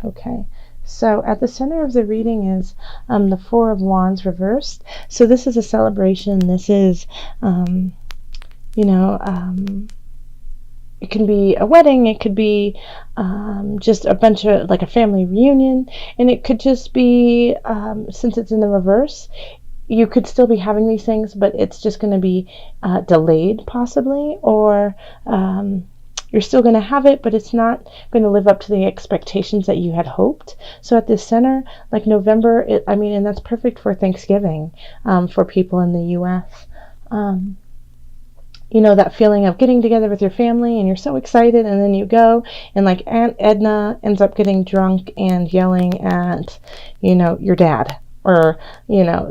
Okay, so at the center of the reading is the Four of Wands reversed. So this is a celebration. This is, you know, it can be a wedding. It could be just a bunch of, like, a family reunion. And it could just be, since it's in the reverse, you could still be having these things, but it's just going to be delayed possibly, or you're still going to have it, but it's not going to live up to the expectations that you had hoped. So at the center, like November, and that's perfect for Thanksgiving for people in the U.S. That feeling of getting together with your family and you're so excited, and then you go and, like, Aunt Edna ends up getting drunk and yelling at, your dad, or,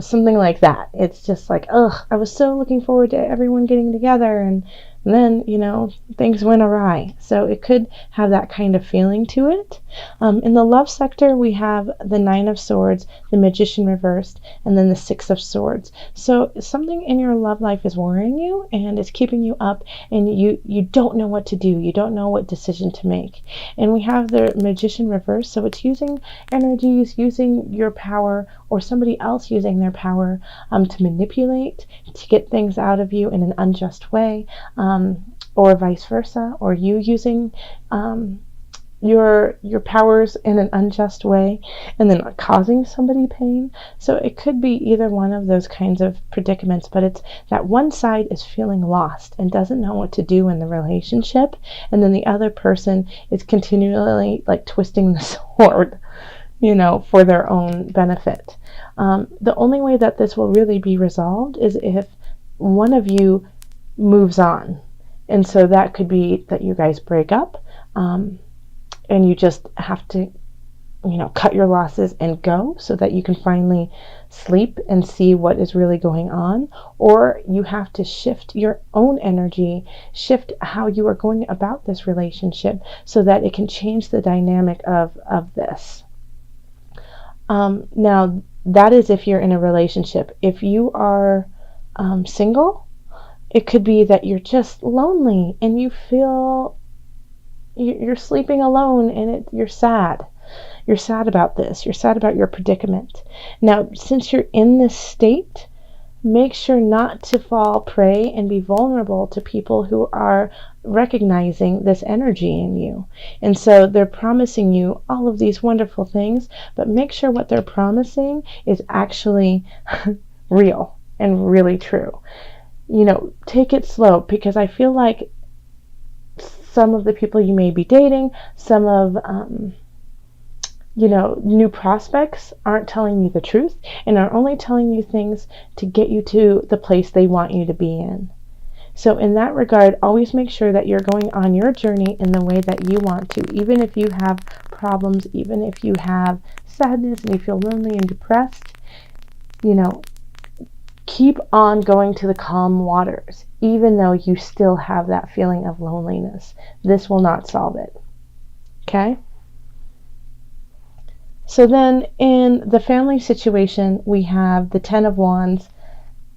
something like that. It's just like, ugh, I was so looking forward to everyone getting together, and then, things went awry. So it could have that kind of feeling to it. In the love sector, we have the Nine of Swords, the Magician reversed, and then the Six of Swords. So something in your love life is worrying you, and it's keeping you up, and you don't know what to do. You don't know what decision to make. And we have the Magician reversed, so it's using energies, using your power, or somebody else using their power to manipulate, to get things out of you in an unjust way, or vice versa, or you using your powers in an unjust way and then causing somebody pain. So it could be either one of those kinds of predicaments, but it's that one side is feeling lost and doesn't know what to do in the relationship, and then the other person is continually, like, twisting the sword, for their own benefit. The only way that this will really be resolved is if one of you moves on. And so that could be that you guys break up, and you just have to, cut your losses and go, so that you can finally sleep and see what is really going on. Or you have to shift your own energy, shift how you are going about this relationship, so that it can change the dynamic of this. Now, that is if you're in a relationship. If you are single, it could be that you're just lonely and you feel you're sleeping alone, and you're sad. You're sad about this. You're sad about your predicament. Now, since you're in this state, make sure not to fall prey and be vulnerable to people who are recognizing this energy in you. And so they're promising you all of these wonderful things, but make sure what they're promising is actually real and really true. Take it slow, because I feel like some of the people you may be dating, some of new prospects aren't telling you the truth, and are only telling you things to get you to the place they want you to be in. So in that regard, always make sure that you're going on your journey in the way that you want to, even if you have problems, even if you have sadness and you feel lonely and depressed. Keep on going to the calm waters, even though you still have that feeling of loneliness. This will not solve it. Okay? So then in the family situation, we have the Ten of Wands,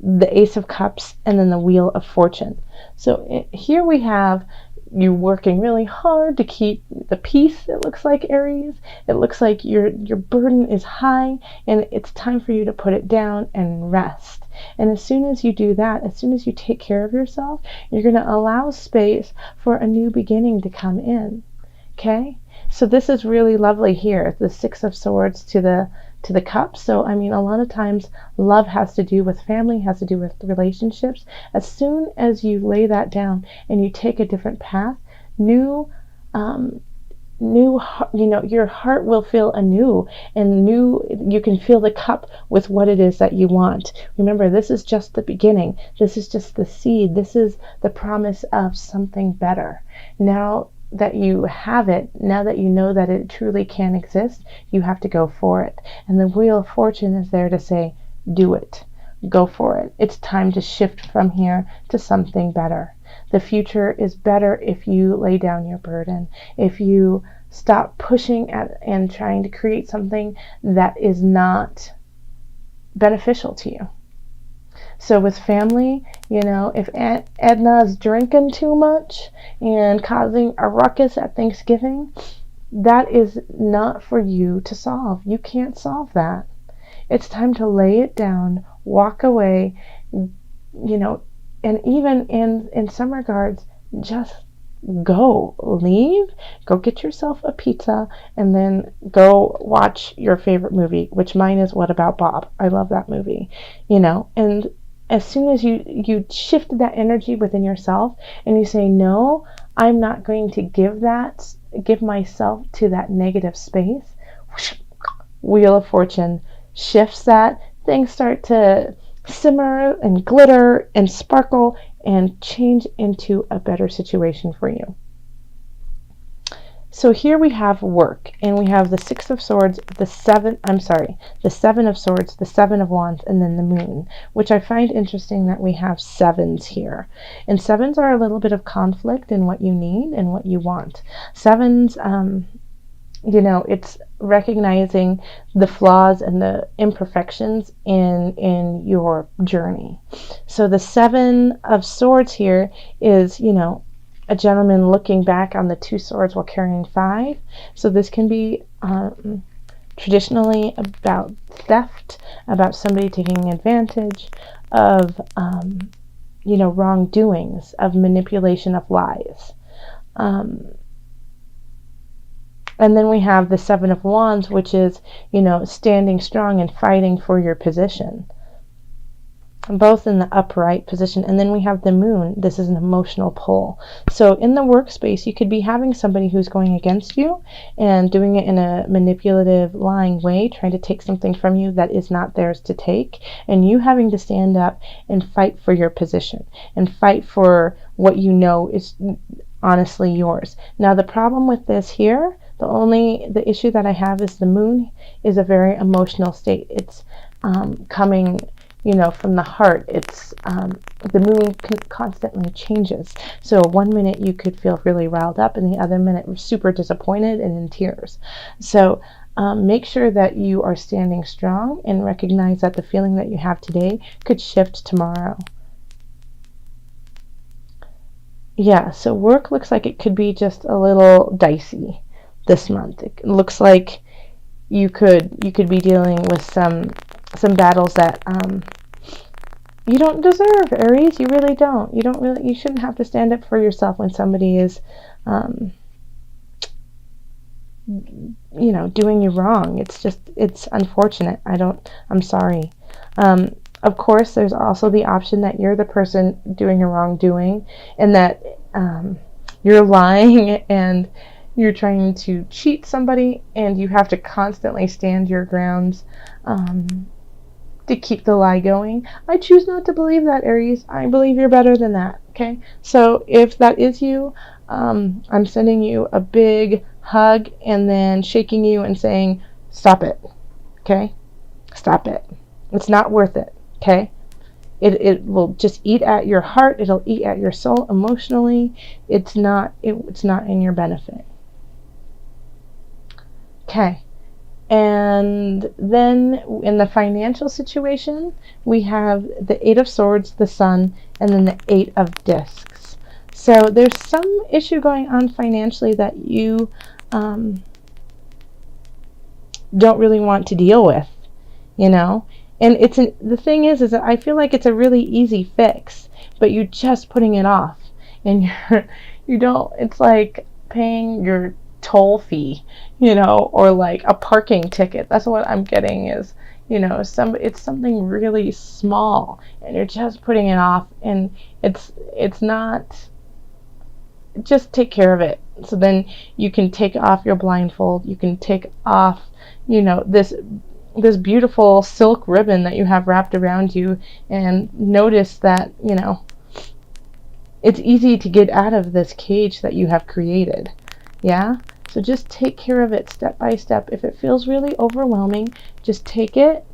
the Ace of Cups, and then the Wheel of Fortune. So here we have you working really hard to keep the peace, it looks like, Aries. It looks like your burden is high, and it's time for you to put it down and rest. And as soon as you do that, as soon as you take care of yourself, you're going to allow space for a new beginning to come in. Okay? So this is really lovely here, the Six of Swords to the Cups. So, a lot of times love has to do with family, has to do with relationships. As soon as you lay that down and you take a different path, your heart will feel anew, and you can fill the cup with what it is that you want. Remember, this is just the beginning. This is just the seed. This is the promise of something better. Now that you have it, now that you know that it truly can exist, you have to go for it. And the Wheel of Fortune is there to say, do it. Go for it. It's time to shift from here to something better. The future is better if you lay down your burden, if you stop pushing at and trying to create something that is not beneficial to you. So with family, if Aunt Edna's drinking too much and causing a ruckus at Thanksgiving, that is not for you to solve. You can't solve that. It's time to lay it down, walk away, and even in some regards, just leave, go get yourself a pizza, and then go watch your favorite movie, which mine is What About Bob? I love that movie, and as soon as you shift that energy within yourself and you say, no, I'm not going to give myself to that negative space, Wheel of Fortune shifts that. Things start to simmer and glitter and sparkle and change into a better situation for you. So here we have work, and we have the Six of Swords, the Seven of Swords, the Seven of Wands, and then the Moon, which I find interesting that we have sevens here. And sevens are a little bit of conflict in what you need and what you want. Sevens, it's recognizing the flaws and the imperfections in your journey. So the Seven of Swords here is, a gentleman looking back on the two swords while carrying five. So this can be traditionally about theft, about somebody taking advantage of, wrongdoings, of manipulation, of lies. And then we have the Seven of Wands, which is, standing strong and fighting for your position, both in the upright position. And then we have the Moon. This is an emotional pull. So in the workspace, you could be having somebody who's going against you and doing it in a manipulative, lying way, trying to take something from you that is not theirs to take, and you having to stand up and fight for your position and fight for what you know is honestly yours. Now, the problem with this here, the issue that I have is the Moon is a very emotional state. It's coming, from the heart. It's the Moon constantly changes. So one minute you could feel really riled up, and the other minute super disappointed and in tears. So make sure that you are standing strong and recognize that the feeling that you have today could shift tomorrow. Yeah, so work looks like it could be just a little dicey this month. It looks like you could be dealing with some battles that you don't deserve, Aries. You really don't. You shouldn't have to stand up for yourself when somebody is doing you wrong. It's unfortunate. I'm sorry. Of course, there's also the option that you're the person doing your wrongdoing, and that you're lying and you're trying to cheat somebody, and you have to constantly stand your grounds to keep the lie going. I choose not to believe that, Aries. I believe you're better than that, okay? So if that is you, I'm sending you a big hug and then shaking you and saying, stop it, okay? Stop it. It's not worth it, okay? It will just eat at your heart. It'll eat at your soul emotionally. It's not in your benefit. Okay. And then in the financial situation, we have the Eight of Swords, the Sun, and then the Eight of Discs. So there's some issue going on financially that you don't really want to deal with, And the thing is that I feel like it's a really easy fix, but you're just putting it off, and it's like paying your toll fee, or like a parking ticket. That's what I'm getting is, it's something really small, and you're just putting it off, and it's not. Just take care of it. So then you can take off your blindfold. You can take off, this beautiful silk ribbon that you have wrapped around you, and notice that, it's easy to get out of this cage that you have created. Yeah? So just take care of it step by step. If it feels really overwhelming, just take it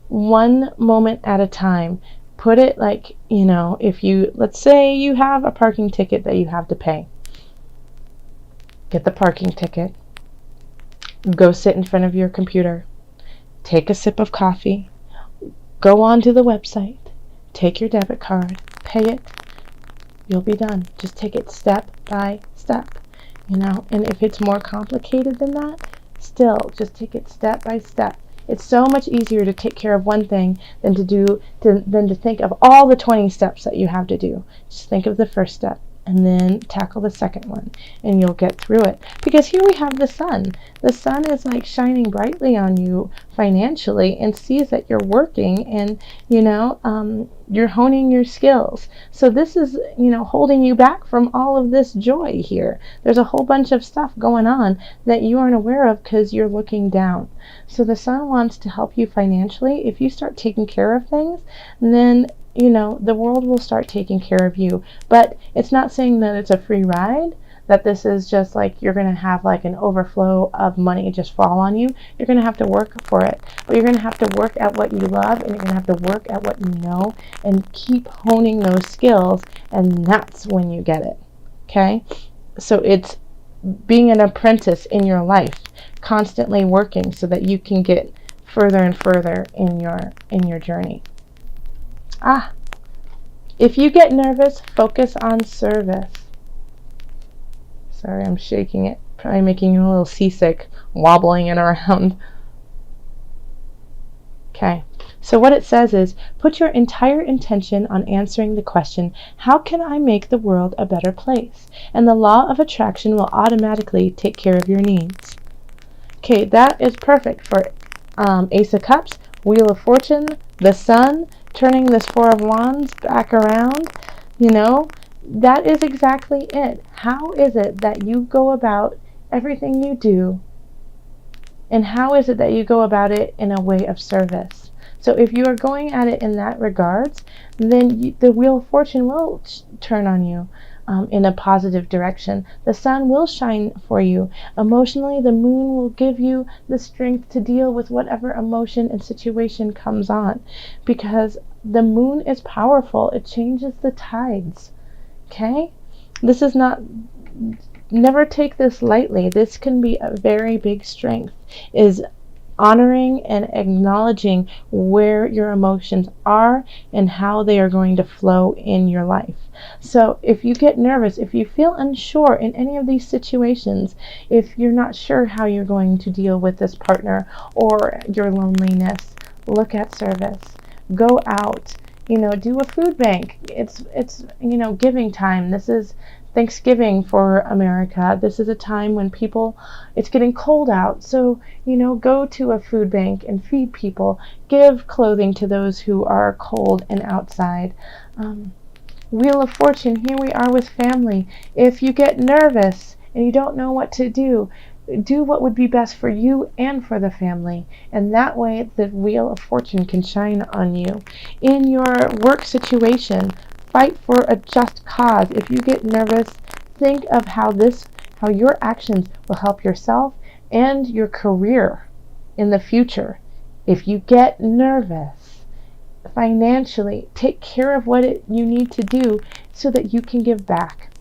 one moment at a time. Put it like, let's say you have a parking ticket that you have to pay. Get the parking ticket. Go sit in front of your computer. Take a sip of coffee. Go onto the website. Take your debit card. Pay it. You'll be done. Just take it step by step. And if it's more complicated than that, still just take it step by step. It's so much easier to take care of one thing than to think of all the 20 steps that you have to do. Just think of the first step and then tackle the second one, and you'll get through it. Because here we have the sun. The sun is like shining brightly on you financially and sees that you're working, and you're honing your skills. So this is holding you back from all of this joy here. There's a whole bunch of stuff going on that you aren't aware of because you're looking down. So the sun wants to help you financially. If you start taking care of things, then the world will start taking care of you. But it's not saying that it's a free ride, that this is just like you're going to have like an overflow of money just fall on you. You're going to have to work for it. But you're going to have to work at what you love, and you're going to have to work at what you know, and keep honing those skills, and that's when you get it. Okay? So it's being an apprentice in your life, constantly working so that you can get further and further in your journey. If you get nervous, focus on service. Sorry, I'm shaking it. Probably making you a little seasick, wobbling it around. Okay, so what it says is, put your entire intention on answering the question, how can I make the world a better place? And the law of attraction will automatically take care of your needs. Okay, that is perfect for Ace of Cups, Wheel of Fortune, the Sun, turning this Four of Wands back around. That is exactly it. How is it that you go about everything you do, and how is it that you go about it in a way of service? So if you are going at it in that regards, then the Wheel of Fortune will turn on you in a positive direction. The sun will shine for you. Emotionally, the moon will give you the strength to deal with whatever emotion and situation comes on, because the moon is powerful. It changes the tides. Okay? This is not... Never take this lightly. This can be a very big strength, is honoring and acknowledging where your emotions are and how they are going to flow in your life. So if you get nervous, if you feel unsure in any of these situations, if you're not sure how you're going to deal with this partner or your loneliness, look at service. Go out, do a food bank. It's giving time. This is Thanksgiving for America. This is a time when it's getting cold out. So, go to a food bank and feed people. Give clothing to those who are cold and outside. Wheel of Fortune, here we are with family. If you get nervous and you don't know what to do what would be best for you and for the family. And that way the Wheel of Fortune can shine on you. In your work situation, fight for a just cause. If you get nervous, think of how your actions will help yourself and your career in the future. If you get nervous financially, take care of what you need to do so that you can give back.